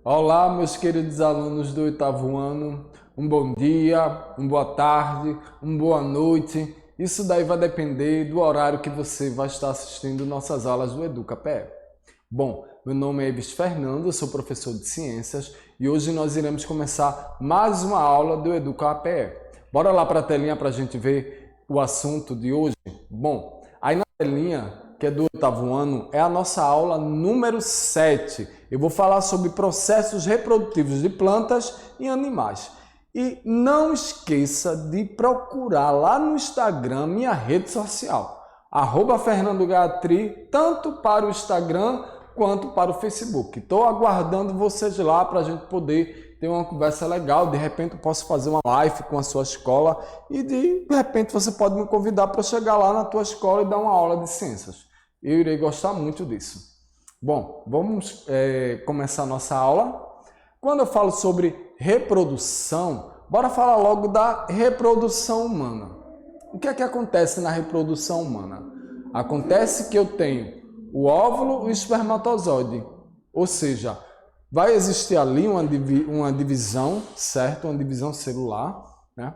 Olá, meus queridos alunos do oitavo ano. Um bom dia, uma boa tarde, uma boa noite. Isso daí vai depender do horário que você vai estar assistindo nossas aulas do EducaPE. Bom, meu nome é Ives Fernando, eu sou professor de Ciências e hoje nós iremos começar mais uma aula do EducaPE. Bora lá para a telinha para a gente ver o assunto de hoje? Bom, aí na telinha, que é do oitavo ano, é a nossa aula número 7. Eu vou falar sobre processos reprodutivos de plantas e animais. E não esqueça de procurar lá no Instagram, minha rede social, @FernandoGatri, tanto para o Instagram quanto para o Facebook. Estou aguardando vocês lá para a gente poder ter uma conversa legal. De repente eu posso fazer uma live com a sua escola e de repente você pode me convidar para chegar lá na tua escola e dar uma aula de ciências. Eu irei gostar muito disso. Bom, vamos começar a nossa aula. Quando eu falo sobre reprodução, bora falar logo da reprodução humana. O que é que acontece na reprodução humana? Acontece que eu tenho o óvulo e o espermatozoide, ou seja, vai existir ali uma divisão, certo? Uma divisão celular, né?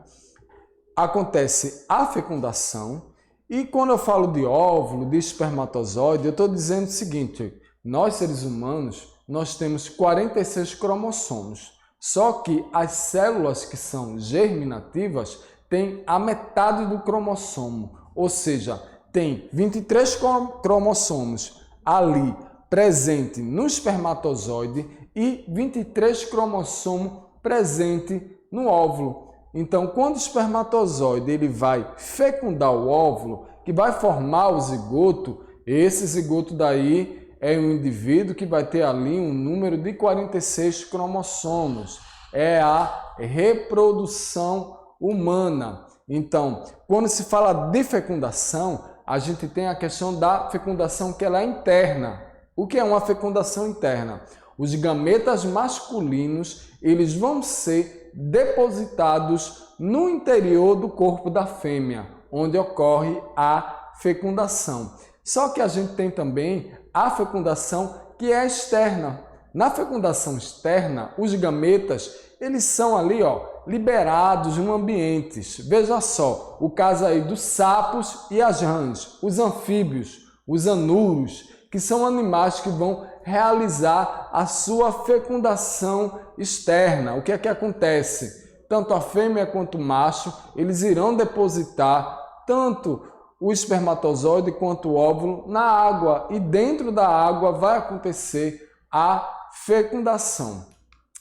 Acontece a fecundação. E quando eu falo de óvulo, de espermatozoide, eu estou dizendo o seguinte: nós seres humanos, nós temos 46 cromossomos. Só que as células que são germinativas têm a metade do cromossomo, ou seja, tem 23 cromossomos ali presente no espermatozoide e 23 cromossomos presente no óvulo. Então, quando o espermatozoide ele vai fecundar o óvulo, que vai formar o zigoto, esse zigoto daí é um indivíduo que vai ter ali um número de 46 cromossomos. É a reprodução humana. Então, quando se fala de fecundação, a gente tem a questão da fecundação que ela é interna. O que é uma fecundação interna? Os gametas masculinos, eles vão ser depositados no interior do corpo da fêmea, onde ocorre a fecundação. Só que a gente tem também a fecundação que é externa. Na fecundação externa, os gametas, eles são ali, liberados no ambiente. Veja só, o caso aí dos sapos e as rãs, os anfíbios, os anuros, que são animais que vão realizar a sua fecundação externa. O que é que acontece? Tanto a fêmea quanto o macho, eles irão depositar tanto o espermatozoide quanto o óvulo na água e dentro da água vai acontecer a fecundação.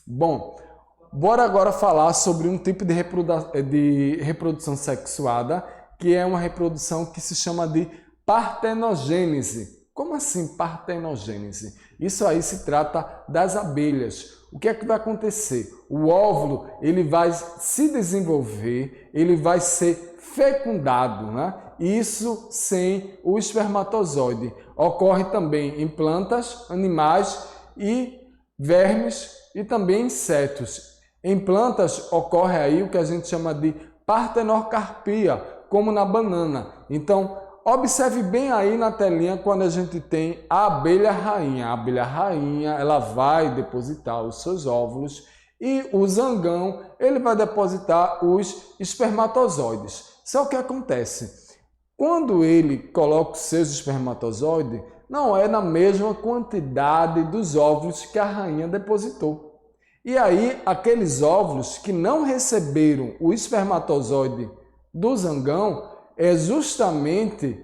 Bom, bora agora falar sobre um tipo de reprodução sexuada, que é uma reprodução que se chama de partenogênese. Como assim partenogênese? Isso aí se trata das abelhas. O que é que vai acontecer? O óvulo ele vai se desenvolver, ele vai ser fecundado, né? Isso sem o espermatozoide. Ocorre também em plantas, animais e vermes e também insetos. Em plantas ocorre aí o que a gente chama de partenocarpia, como na banana. Então, observe bem aí na telinha quando a gente tem a abelha rainha. A abelha rainha, ela vai depositar os seus óvulos e o zangão, ele vai depositar os espermatozoides. Só que acontece, quando ele coloca os seus espermatozoides, não é na mesma quantidade dos óvulos que a rainha depositou. E aí, aqueles óvulos que não receberam o espermatozoide do zangão, é justamente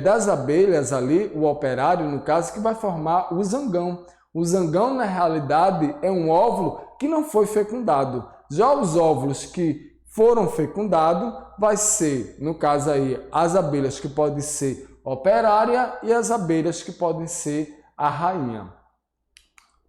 das abelhas ali, o operário, no caso, que vai formar o zangão. O zangão, na realidade, é um óvulo que não foi fecundado. Já os óvulos que foram fecundados, vai ser, no caso aí, as abelhas que podem ser operária e as abelhas que podem ser a rainha.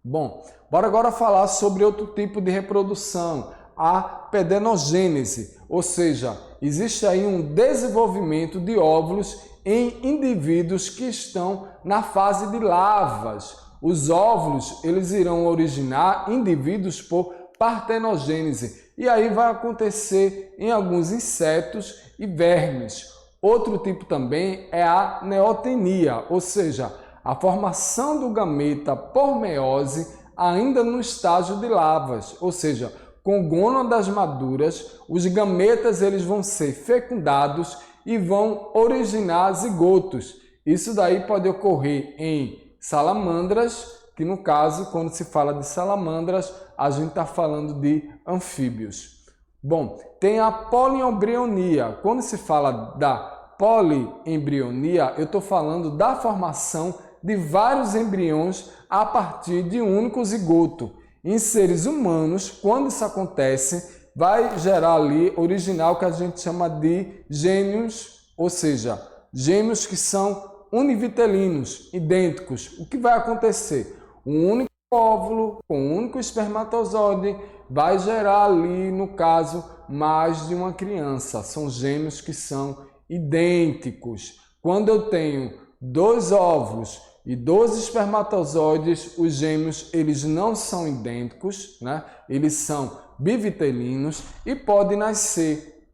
Bom, bora agora falar sobre outro tipo de reprodução, a partenogênese, ou seja, existe aí um desenvolvimento de óvulos em indivíduos que estão na fase de larvas. Os óvulos, eles irão originar indivíduos por partenogênese, e aí vai acontecer em alguns insetos e vermes. Outro tipo também é a neotenia, ou seja, a formação do gameta por meiose ainda no estágio de larvas, ou seja, com gônadas maduras, os gametas eles vão ser fecundados e vão originar zigotos. Isso daí pode ocorrer em salamandras, que no caso, quando se fala de salamandras, a gente está falando de anfíbios. Bom, tem a poliembrionia. Quando se fala da poliembrionia, eu estou falando da formação de vários embriões a partir de um único zigoto. Em seres humanos, quando isso acontece, vai gerar ali, originar o que a gente chama de gêmeos, ou seja, gêmeos que são univitelinos, idênticos. O que vai acontecer? Um único óvulo com um único espermatozoide vai gerar ali, no caso, mais de uma criança. São gêmeos que são idênticos. Quando eu tenho 2 óvulos e 2 espermatozoides, os gêmeos eles não são idênticos, né? Eles são bivitelinos e pode nascer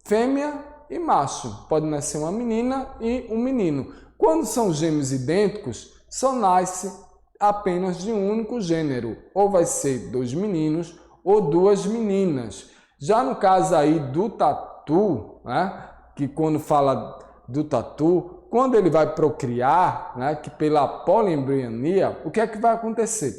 fêmea e macho. Pode nascer uma menina e um menino. Quando são gêmeos idênticos, só nasce apenas de um único gênero. Ou vai ser 2 meninos ou 2 meninas. Já no caso aí do tatu, né? Que quando fala do tatu, quando ele vai procriar, né? Que pela poliembrionia, o que é que vai acontecer?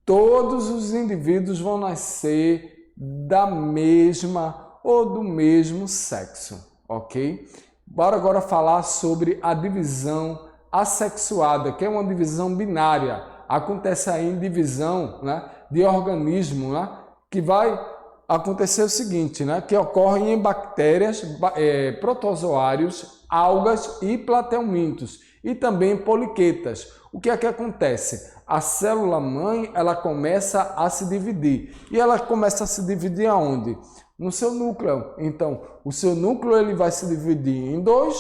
Todos os indivíduos vão nascer da mesma ou do mesmo sexo, ok? Bora agora falar sobre a divisão assexuada, que é uma divisão binária. Acontece aí em divisão, né, de organismo, né, que vai acontecer o seguinte, né, que ocorre em bactérias, protozoários, algas e plateumintos, e também poliquetas. O que é que acontece? A célula-mãe, ela começa a se dividir. E ela começa a se dividir aonde? No seu núcleo. Então, o seu núcleo ele vai se dividir em 2,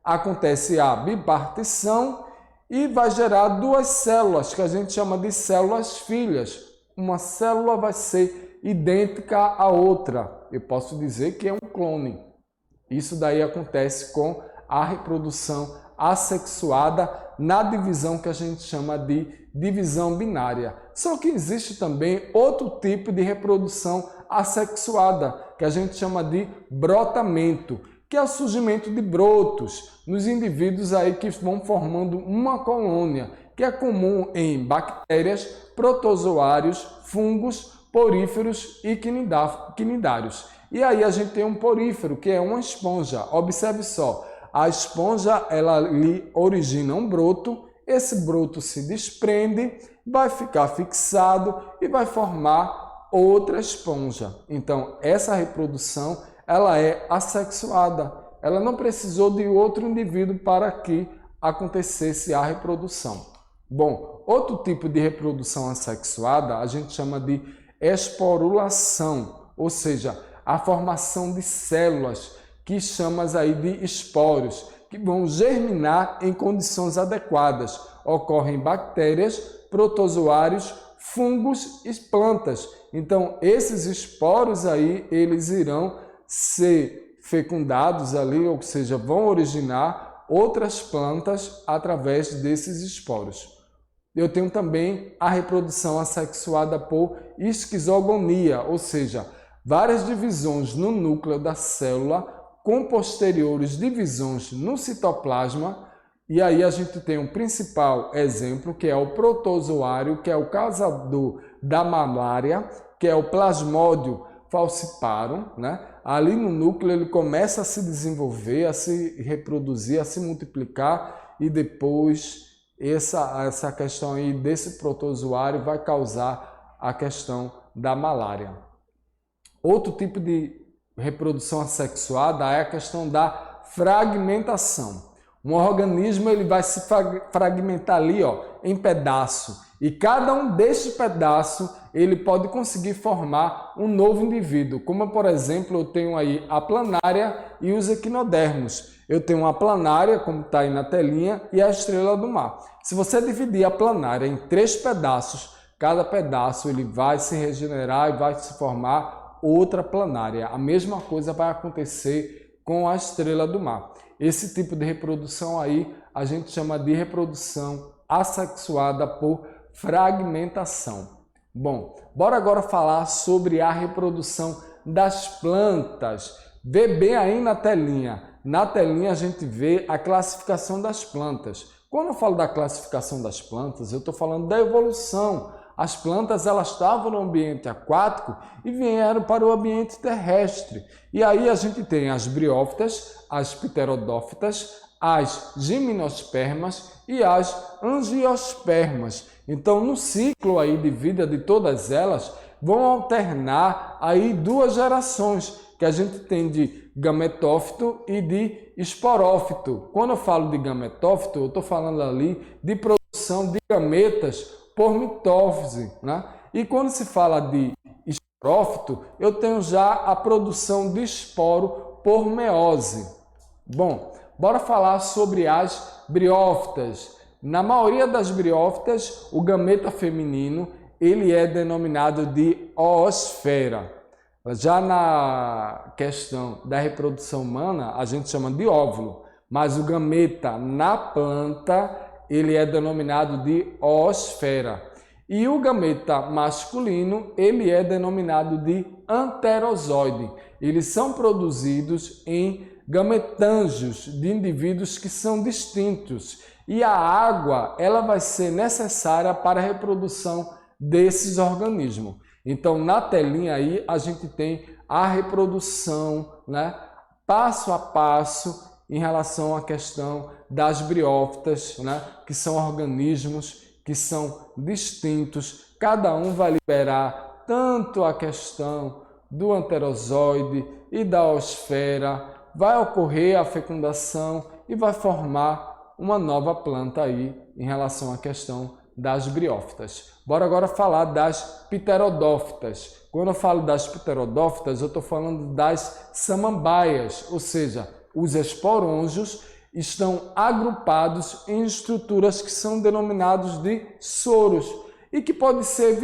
acontece a bipartição e vai gerar 2 células, que a gente chama de células filhas. Uma célula vai ser idêntica à outra. Eu posso dizer que é um clone. Isso daí acontece com a reprodução assexuada na divisão que a gente chama de divisão binária. Só que existe também outro tipo de reprodução assexuada, que a gente chama de brotamento, que é o surgimento de brotos nos indivíduos aí que vão formando uma colônia, que é comum em bactérias, protozoários, fungos, poríferos e quinidários. E aí a gente tem um porífero, que é uma esponja. Observe só, a esponja ela lhe origina um broto, esse broto se desprende, vai ficar fixado e vai formar outra esponja. Então, essa reprodução ela é assexuada. Ela não precisou de outro indivíduo para que acontecesse a reprodução. Bom, outro tipo de reprodução assexuada a gente chama de esporulação, ou seja, a formação de células que chamamos aí de esporos, que vão germinar em condições adequadas. Ocorrem em bactérias, protozoários, fungos e plantas. Então, esses esporos aí, eles irão ser fecundados ali, ou seja, vão originar outras plantas através desses esporos. Eu tenho também a reprodução assexuada por esquizogonia, ou seja, várias divisões no núcleo da célula com posteriores divisões no citoplasma. E aí a gente tem um principal exemplo, que é o protozoário, que é o causador da malária, que é o Plasmodium falciparum, né? Ali no núcleo ele começa a se desenvolver, a se reproduzir, a se multiplicar e depois essa questão aí desse protozoário vai causar a questão da malária. Outro tipo de reprodução assexuada é a questão da fragmentação. Um organismo ele vai se fragmentar ali, ó, em pedaço, e cada um destes pedaços ele pode conseguir formar um novo indivíduo, como por exemplo eu tenho aí a planária e os equinodermos. Eu tenho uma planária, como está aí na telinha, e a estrela do mar. Se você dividir a planária em 3 pedaços, cada pedaço ele vai se regenerar e vai se formar outra planária. A mesma coisa vai acontecer com a estrela do mar. Esse tipo de reprodução aí a gente chama de reprodução assexuada por fragmentação. Bom, bora agora falar sobre a reprodução das plantas. Vê bem aí na telinha. Na telinha a gente vê a classificação das plantas. Quando eu falo da classificação das plantas, eu estou falando da evolução. As plantas elas estavam no ambiente aquático e vieram para o ambiente terrestre. E aí a gente tem as briófitas, as pterodófitas, as gimnospermas e as angiospermas. Então, no ciclo aí de vida de todas elas, vão alternar aí duas gerações, que a gente tem de gametófito e de esporófito. Quando eu falo de gametófito, eu estou falando ali de produção de gametas por mitose, né? E quando se fala de esporófito, eu tenho já a produção de esporo por meiose. Bom, bora falar sobre as briófitas. Na maioria das briófitas, o gameta feminino ele é denominado de oosfera. Já na questão da reprodução humana, a gente chama de óvulo, mas o gameta na planta ele é denominado de oosfera. E o gameta masculino ele é denominado de anterozoide. Eles são produzidos em gametângios de indivíduos que são distintos. E a água ela vai ser necessária para a reprodução desses organismos. Então, na telinha aí, a gente tem a reprodução, né, passo a passo em relação à questão das briófitas, né, que são organismos que são distintos. Cada um vai liberar tanto a questão do anterozoide e da oosfera, vai ocorrer a fecundação e vai formar uma nova planta aí em relação à questão das briófitas. Bora agora falar das pterodófitas. Quando eu falo das pterodófitas, eu estou falando das samambaias, ou seja, os esporângios estão agrupados em estruturas que são denominados de soros e que podem ser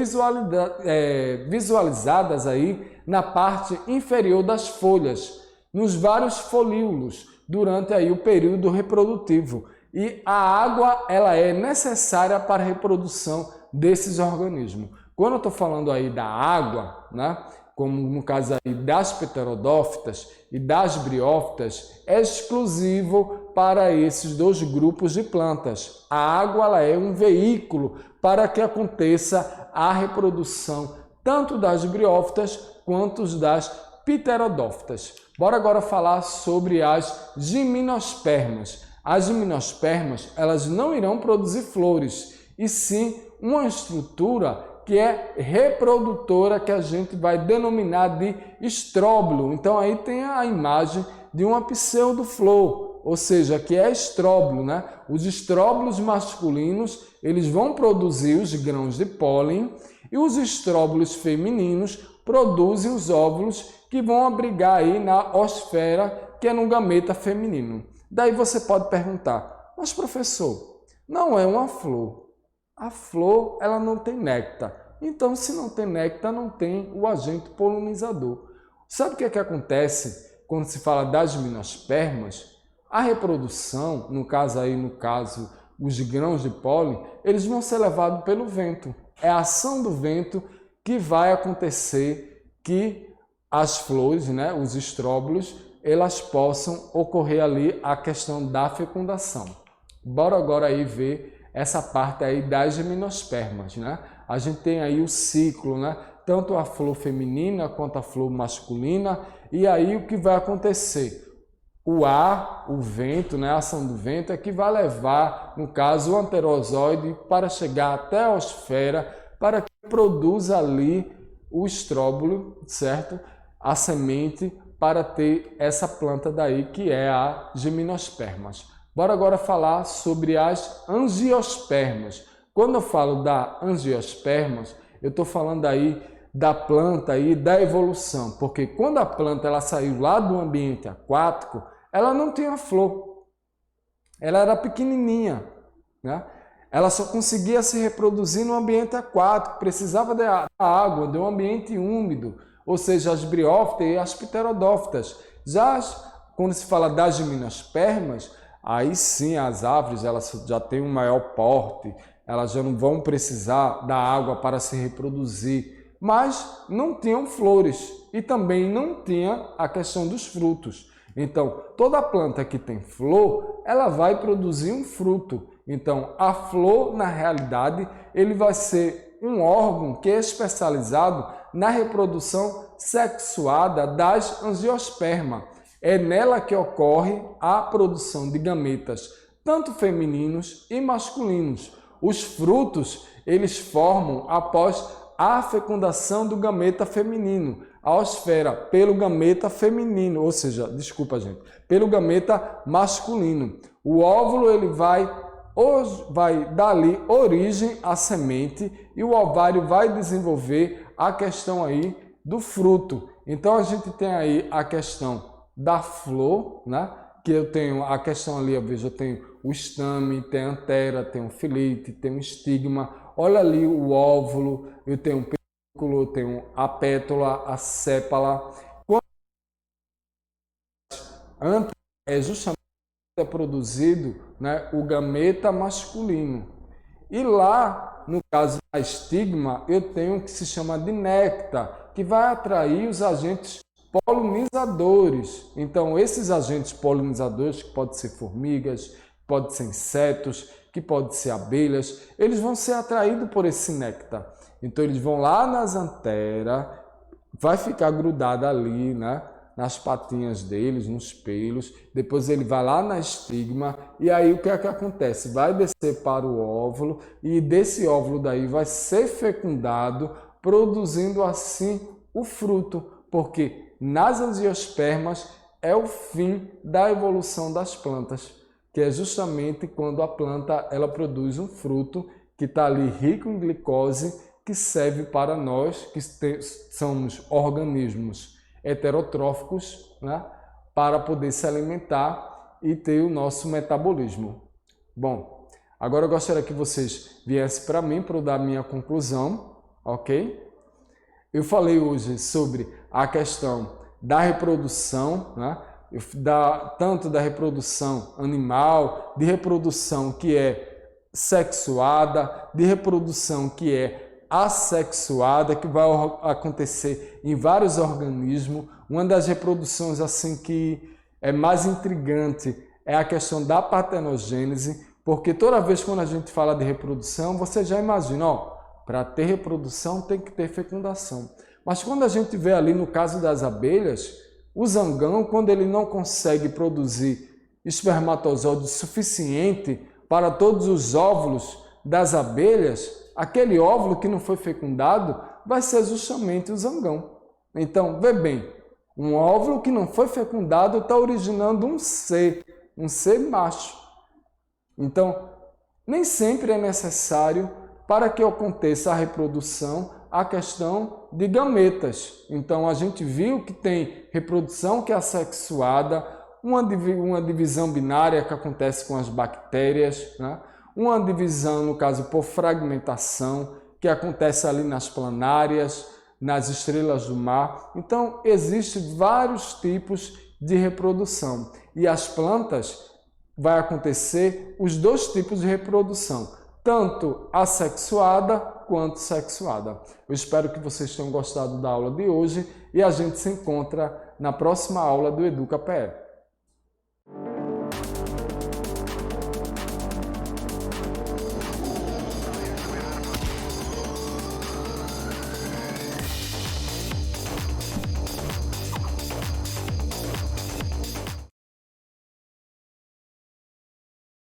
visualizadas aí na parte inferior das folhas, nos vários folíolos, durante aí o período reprodutivo. E a água ela é necessária para a reprodução desses organismos. Quando eu estou falando aí da água, né, como no caso aí das pterodófitas e das briófitas, é exclusivo para esses dois grupos de plantas. A água ela é um veículo para que aconteça a reprodução tanto das briófitas quanto das pterodófitas. Bora agora falar sobre as gimnospermas. As gimnospermas elas não irão produzir flores, e sim uma estrutura que é reprodutora, que a gente vai denominar de estróbilo. Então aí tem a imagem de uma pseudoflor, ou seja, que é estróbilo, né? Os estróbilos masculinos eles vão produzir os grãos de pólen e os estróbilos femininos produzem os óvulos que vão abrigar aí na oosfera, que é no gameta feminino. Daí você pode perguntar, mas professor, não é uma flor. A flor ela não tem néctar. Então, se não tem néctar, não tem o agente polinizador. Sabe o que é que acontece quando se fala das gimnospermas? A reprodução, no caso os grãos de pólen, eles vão ser levados pelo vento. É a ação do vento que vai acontecer que as flores, né, os estróbilos, elas possam ocorrer ali a questão da fecundação. Bora agora aí ver essa parte aí das gimnospermas, né? A gente tem aí o ciclo, né? Tanto a flor feminina quanto a flor masculina. E aí o que vai acontecer? O ar, o vento, né? A ação do vento é que vai levar, no caso, o anterozoide para chegar até a oosfera para que produza ali o estróbilo, certo? A semente para ter essa planta daí que é a gimnospermas. Bora agora falar sobre as angiospermas. Quando eu falo da angiospermas, eu estou falando aí da planta aí da evolução, porque quando a planta ela saiu lá do ambiente aquático, ela não tinha flor, ela era pequenininha, né? Ela só conseguia se reproduzir no ambiente aquático, precisava da água, de um ambiente úmido, ou seja, as briófitas e as pterodófitas. Já quando se fala das gimnospermas, aí sim as árvores elas já têm um maior porte, elas já não vão precisar da água para se reproduzir, mas não tinham flores e também não tinha a questão dos frutos. Então, toda planta que tem flor, ela vai produzir um fruto. Então, a flor, na realidade, ele vai ser um órgão que é especializado na reprodução sexuada das angiospermas. É nela que ocorre a produção de gametas, tanto femininos e masculinos. Os frutos, eles formam após a fecundação do gameta feminino, a osfera pelo gameta feminino, ou seja, desculpa gente, pelo gameta masculino. O óvulo ele vai dali origem à semente e o ovário vai desenvolver a questão aí do fruto. Então a gente tem aí a questão da flor, né? Que eu tenho a questão ali, eu vejo, eu tenho o estame, tem a antera, tem o filete, tem o estigma. Olha ali o óvulo, eu tenho o pedúnculo, eu tenho a pétala, a sépala. Antes é justamente produzido, né, o gameta masculino. E lá, no caso da estigma, eu tenho o que se chama de néctar, que vai atrair os agentes polinizadores. Então, esses agentes polinizadores, que podem ser formigas, podem ser insetos, que podem ser abelhas, eles vão ser atraídos por esse néctar. Então, eles vão lá nas anteras, vai ficar grudado ali, né, nas patinhas deles, nos pelos, depois ele vai lá na estigma, e aí o que é que acontece? Vai descer para o óvulo, e desse óvulo daí vai ser fecundado, produzindo assim o fruto, porque nas angiospermas é o fim da evolução das plantas, que é justamente quando a planta ela produz um fruto que está ali rico em glicose, que serve para nós, que somos organismos heterotróficos, né, para poder se alimentar e ter o nosso metabolismo. Bom, agora eu gostaria que vocês viessem para mim para eu dar a minha conclusão, ok? Eu falei hoje sobre a questão da reprodução, né? Tanto da reprodução animal, de reprodução que é sexuada, de reprodução que é assexuada, que vai acontecer em vários organismos. Uma das reproduções assim que é mais intrigante é a questão da partenogênese, porque toda vez quando a gente fala de reprodução, você já imagina, ó, para ter reprodução tem que ter fecundação. Mas quando a gente vê ali no caso das abelhas, o zangão, quando ele não consegue produzir espermatozoide suficiente para todos os óvulos das abelhas, aquele óvulo que não foi fecundado vai ser justamente o zangão. Então, vê bem, um óvulo que não foi fecundado está originando um ser macho. Então, nem sempre é necessário para que aconteça a reprodução a questão de gametas. Então, a gente viu que tem reprodução que é assexuada, uma divisão binária que acontece com as bactérias, né? Uma divisão, no caso, por fragmentação, que acontece ali nas planárias, nas estrelas do mar. Então, existem vários tipos de reprodução. E as plantas vai acontecer os dois tipos de reprodução, tanto assexuada quanto sexuada. Eu espero que vocês tenham gostado da aula de hoje e a gente se encontra na próxima aula do EducaPE.